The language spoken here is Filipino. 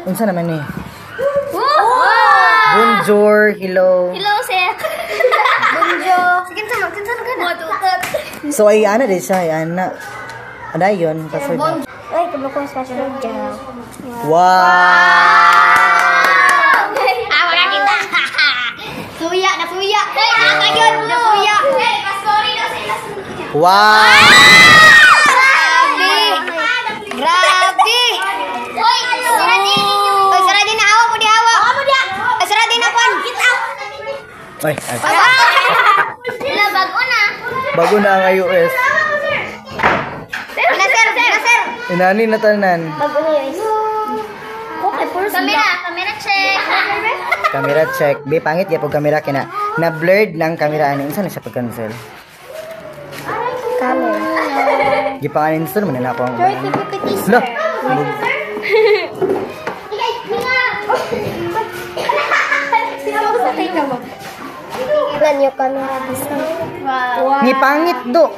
Unsa naman ni? Wow! Bonjour, hello. Hello, sir. Bonjour. Sige, magtinsan ka na. So ay ana din siya, ay ana. Adayon password. Ay, kablo ko sa password dyan. Wow! Awa na kita. Suya, nasuya. Hey, yun, nasuya. Hey, sorry na sila. Wow! Grabe! Hoy, sara din na awa mo di awa. Sara din na kon. Get out. Ay, Sila bago na. bago na ang iOS. Na sir. Inani na tanan. Bago na yun. Camera check. Camera check. Be pangit ya pag camera kina. Na blurred ng camera ani. Unsa na siya pag-cancel? Camera. Gipangan-install man na ako ang. Certificate Lah. Ilan yung camera bisa? Wow. Ni pangit do.